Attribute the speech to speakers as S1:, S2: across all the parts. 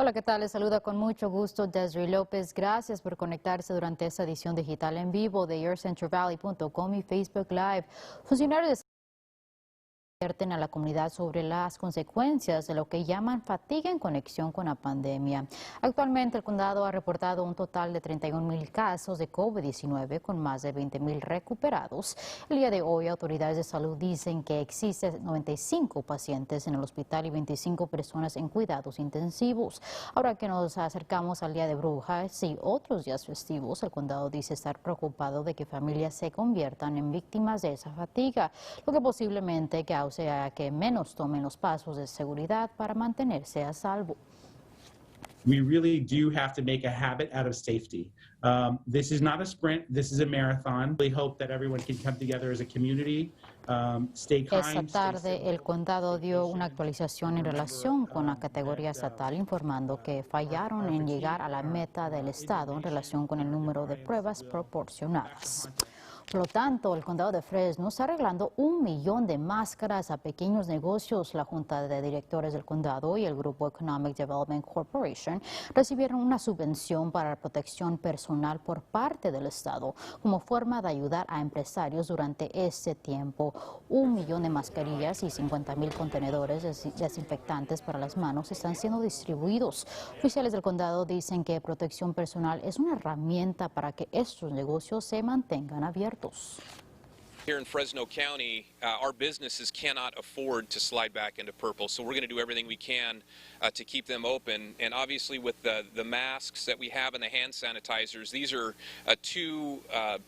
S1: Hola, ¿qué tal? Les saluda con mucho gusto Desiree López. Gracias por conectarse durante esta edición digital en vivo de YourCentralValley.com y Facebook Live. Funcionarios de advierten a la comunidad sobre las consecuencias de lo que llaman fatiga en conexión con la pandemia. Actualmente el condado ha reportado un total de 31,000 casos de COVID-19 con más de 20,000 recuperados. El día de hoy autoridades de salud dicen que existen 95 pacientes en el hospital y 25 personas en cuidados intensivos. Ahora que nos acercamos al Día de Brujas y otros días festivos, el condado dice estar preocupado de que familias se conviertan en víctimas de esa fatiga, lo que posiblemente cause a que menos tomen los pasos de seguridad para mantenerse a salvo.
S2: We really do have to make a habit out of safety. This is not a sprint, this is a marathon. We hope that everyone can come together as a community, stay kind.
S1: Esta tarde el condado dio una actualización en relación con la categoría estatal, informando que fallaron en llegar a la meta del estado en relación con el número de pruebas proporcionadas. Por lo tanto, el condado de Fresno está arreglando 1 millón de máscaras a pequeños negocios. La Junta de Directores del condado y el Grupo Economic Development Corporation recibieron una subvención para la protección personal por parte del estado como forma de ayudar a empresarios durante este tiempo. 1 millón de mascarillas y 50,000 contenedores desinfectantes para las manos están siendo distribuidos. Oficiales del condado dicen que protección personal es una herramienta para que estos negocios se mantengan abiertos.
S3: Here in Fresno County, our businesses cannot afford to slide back into purple, so we're going to do everything we can to keep them open. And obviously with the masks that we have and the hand sanitizers, these are two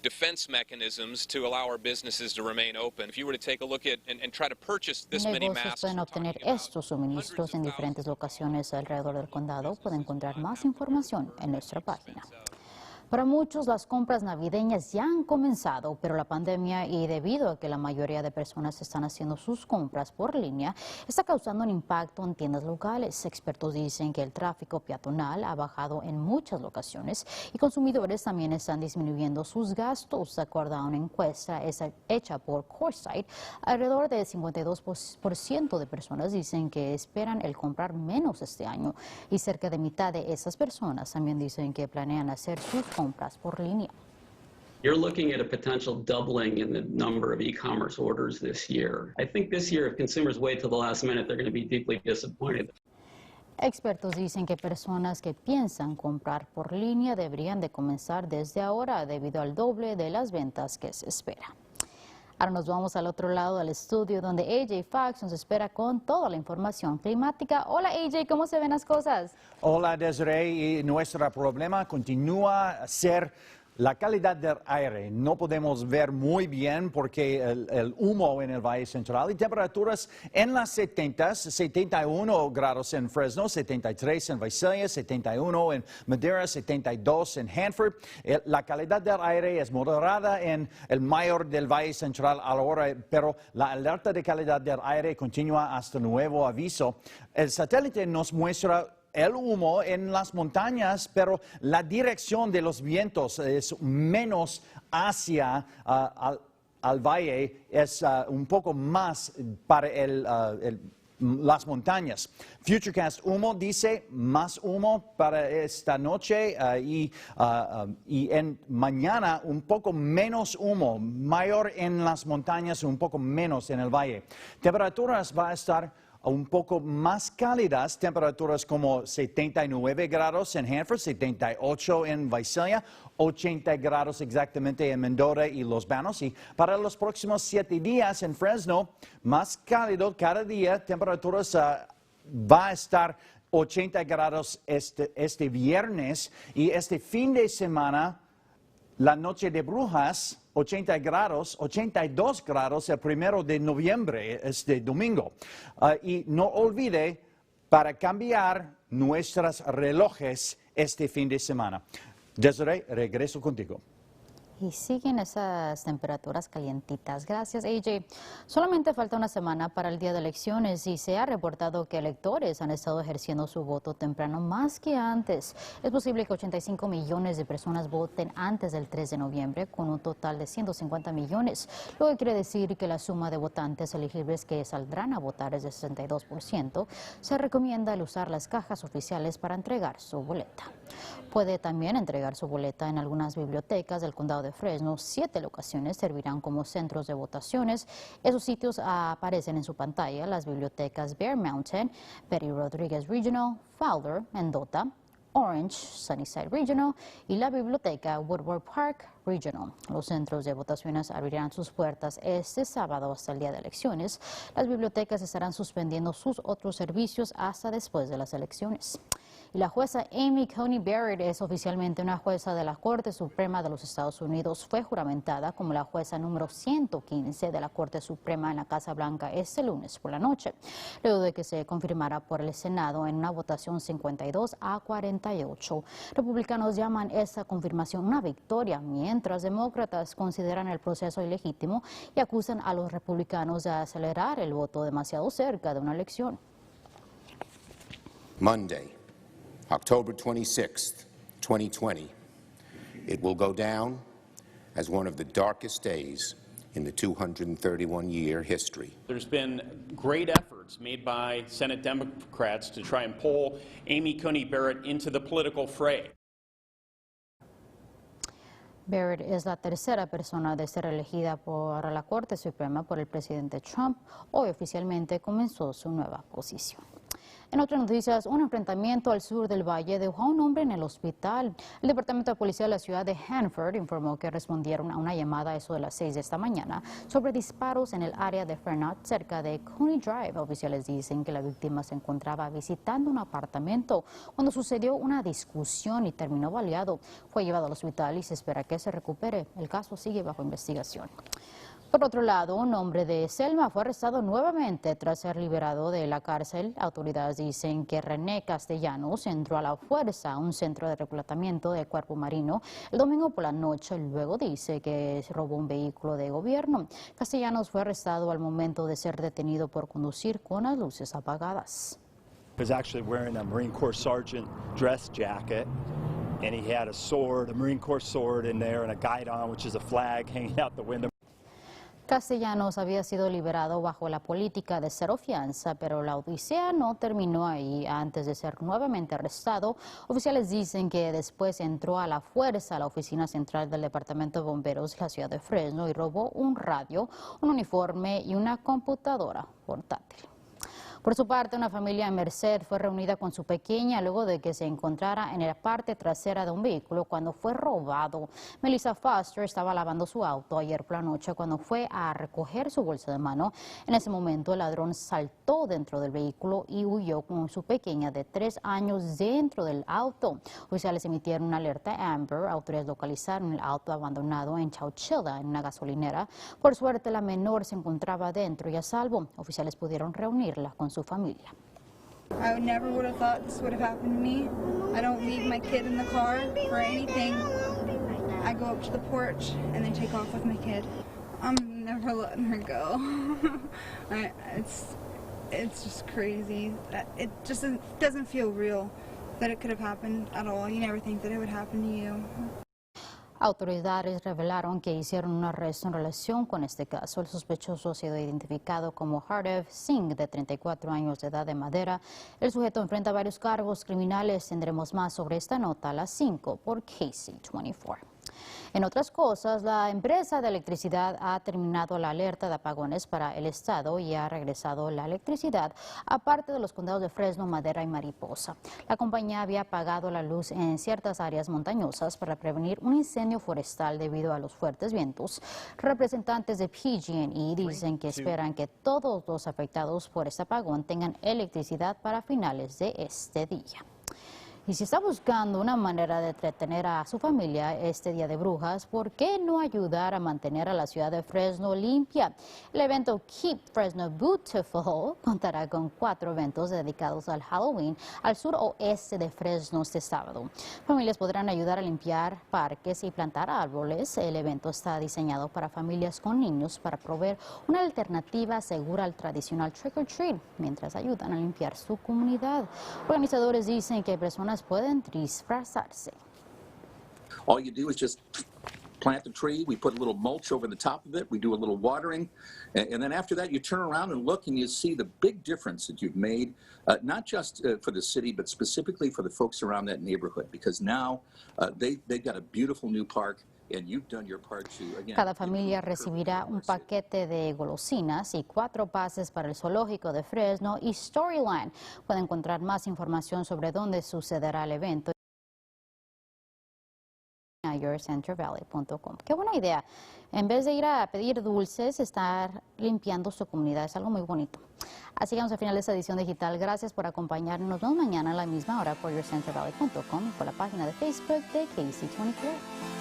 S3: defense mechanisms to allow our businesses to remain open. If you were to take a look at and try to purchase this many masks,
S1: pueden obtener estos suministros en diferentes locaciones alrededor del condado. Pueden encontrar más información en nuestra página. Para muchos, las compras navideñas ya han comenzado, pero la pandemia y debido a que la mayoría de personas están haciendo sus compras por línea, está causando un impacto en tiendas locales. Expertos dicen que el tráfico peatonal ha bajado en muchas locaciones y consumidores también están disminuyendo sus gastos. De acuerdo a una encuesta hecha por CoreSite, alrededor de 52% de personas dicen que esperan el comprar menos este año y cerca de mitad de esas personas también dicen que planean hacer sus compras por línea.
S4: You're looking at a potential doubling in the number of e-commerce orders this year. I think this year, if consumers wait till the last minute, they're going to be deeply disappointed.
S1: Expertos dicen que personas que piensan comprar por línea deberían de comenzar desde ahora debido al doble de las ventas que se espera. Ahora nos vamos al otro lado del estudio donde AJ Fox nos espera con toda la información climática. Hola AJ, ¿cómo se ven las cosas?
S5: Hola Desiree, y nuestro problema continúa a ser la calidad del aire. No podemos ver muy bien porque el humo en el Valle Central y temperaturas en las 70, 71 grados en Fresno, 73 en Visalia, 71 en Madera, 72 en Hanford. La calidad del aire es moderada en el mayor del Valle Central ahora, pero la alerta de calidad del aire continúa hasta nuevo aviso. El satélite nos muestra el humo en las montañas, pero la dirección de los vientos es menos hacia al valle, es un poco más para las montañas. Futurecast humo dice más humo para esta noche y en mañana un poco menos humo, mayor en las montañas, un poco menos en el valle. Temperaturas va a estar un poco más cálidas, temperaturas como 79 grados en Hanford, 78 en Visalia, 80 grados exactamente en Mendota y Los Banos. Y para los próximos 7 días en Fresno, más cálido cada día, temperaturas va a estar 80 grados este viernes y este fin de semana, la noche de brujas, 80 grados, 82 grados el 1 de noviembre, este domingo. Y no olvide para cambiar nuestros relojes este fin de semana. Desiree, regreso contigo.
S1: Y siguen esas temperaturas calientitas. Gracias, AJ. Solamente falta una semana para el día de elecciones y se ha reportado que electores han estado ejerciendo su voto temprano más que antes. Es posible que 85 millones de personas voten antes del 3 de noviembre, con un total de 150 millones, lo que quiere decir que la suma de votantes elegibles que saldrán a votar es de 62%. Se recomienda el usar las cajas oficiales para entregar su boleta. Puede también entregar su boleta en algunas bibliotecas del condado de Fresno. 7 locaciones servirán como centros de votaciones. Esos sitios aparecen en su pantalla: las bibliotecas Bear Mountain, Betty Rodriguez Regional, Fowler, Mendota, Orange, Sunnyside Regional y la biblioteca Woodward Park Regional. Los centros de votaciones abrirán sus puertas este sábado hasta el día de elecciones. Las bibliotecas estarán suspendiendo sus otros servicios hasta después de las elecciones. Y la jueza Amy Coney Barrett es oficialmente una jueza de la Corte Suprema de los Estados Unidos. Fue juramentada como la jueza número 115 de la Corte Suprema en la Casa Blanca este lunes por la noche, luego de que se confirmara por el Senado en una votación 52-48. Republicanos llaman esta confirmación una victoria, mientras demócratas consideran el proceso ilegítimo y acusan a los republicanos de acelerar el voto demasiado cerca de una elección.
S6: Monday, October 26th, 2020, it will go down as one of the darkest days in the 231-year history.
S7: There's been great efforts made by Senate Democrats to try and pull Amy Coney Barrett into the political fray.
S1: Barrett es la tercera persona de ser elegida por la Corte Suprema por el presidente Trump. Hoy oficialmente comenzó su nueva posición. En otras noticias, un enfrentamiento al sur del valle dejó a un hombre en el hospital. El Departamento de Policía de la ciudad de Hanford informó que respondieron a una llamada a eso de las 6 de esta mañana sobre disparos en el área de Fernald, cerca de Coney Drive. Oficiales dicen que la víctima se encontraba visitando un apartamento cuando sucedió una discusión y terminó baleado. Fue llevado al hospital y se espera que se recupere. El caso sigue bajo investigación. Por otro lado, un hombre de Selma fue arrestado nuevamente tras ser liberado de la cárcel. Autoridades dicen que René Castellanos entró a la fuerza a un centro de reclutamiento del Cuerpo Marino el domingo por la noche. Luego dice que robó un vehículo de gobierno. Castellanos fue arrestado al momento de ser detenido por conducir con las luces apagadas.
S8: He was actually wearing a Marine Corps sergeant dress jacket, and he had a sword, a Marine Corps sword in there, and a guidon, which is a flag, hanging out the window.
S1: Castellanos había sido liberado bajo la política de cero fianza, pero la odisea no terminó ahí. Antes de ser nuevamente arrestado, oficiales dicen que después entró a la fuerza a la oficina central del Departamento de Bomberos de la ciudad de Fresno y robó un radio, un uniforme y una computadora portátil. Por su parte, una familia en Merced fue reunida con su pequeña luego de que se encontrara en la parte trasera de un vehículo cuando fue robado. Melissa Foster estaba lavando su auto ayer por la noche cuando fue a recoger su bolsa de mano. En ese momento, el ladrón saltó dentro del vehículo y huyó con su pequeña de 3 años dentro del auto. Oficiales emitieron una alerta Amber. Autoridades localizaron el auto abandonado en Chowchilla, en una gasolinera. Por suerte, la menor se encontraba dentro y a salvo. Oficiales pudieron reunirla con su familia.
S9: I never would have thought this would have happened to me. I don't leave my kid in the car for anything. I go up to the porch and then take off with my kid. I'm never letting her go. It's just crazy. It just doesn't feel real that it could have happened at all. You never think that it would happen to you.
S1: Autoridades revelaron que hicieron un arresto en relación con este caso. El sospechoso ha sido identificado como Hardev Singh, de 34 años de edad, de Madera. El sujeto enfrenta varios cargos criminales. Tendremos más sobre esta nota a las 5 por KC24. En otras cosas, la empresa de electricidad ha terminado la alerta de apagones para el estado y ha regresado la electricidad a parte de los condados de Fresno, Madera y Mariposa. La compañía había apagado la luz en ciertas áreas montañosas para prevenir un incendio forestal debido a los fuertes vientos. Representantes de PG&E dicen que esperan que todos los afectados por este apagón tengan electricidad para finales de este día. Y si está buscando una manera de entretener a su familia este Día de Brujas, ¿por qué no ayudar a mantener a la ciudad de Fresno limpia? El evento Keep Fresno Beautiful contará con 4 eventos dedicados al Halloween al suroeste de Fresno este sábado. Familias podrán ayudar a limpiar parques y plantar árboles. El evento está diseñado para familias con niños para proveer una alternativa segura al tradicional trick or treat, mientras ayudan a limpiar su comunidad. Organizadores dicen que personas pueden disfrazarse.
S10: All you do is just plant the tree, we put a little mulch over the top of it, we do a little watering, and then after that you turn around and look and you see the big difference that you've made, not just for the city, but specifically for the folks around that neighborhood, because now they've got a beautiful new park. And you've done your part to, again,
S1: Cada familia recibirá un paquete de golosinas y 4 pases para el zoológico de Fresno y Storyland. Puede encontrar más información sobre dónde sucederá el evento en yourcentralvalley.com. Qué buena idea. En vez de ir a pedir dulces, estar limpiando su comunidad. Es algo muy bonito. Así llegamos al final de esta edición digital. Gracias por acompañarnos. Nos vemos mañana a la misma hora por yourcentralvalley.com y por la página de Facebook de KC24.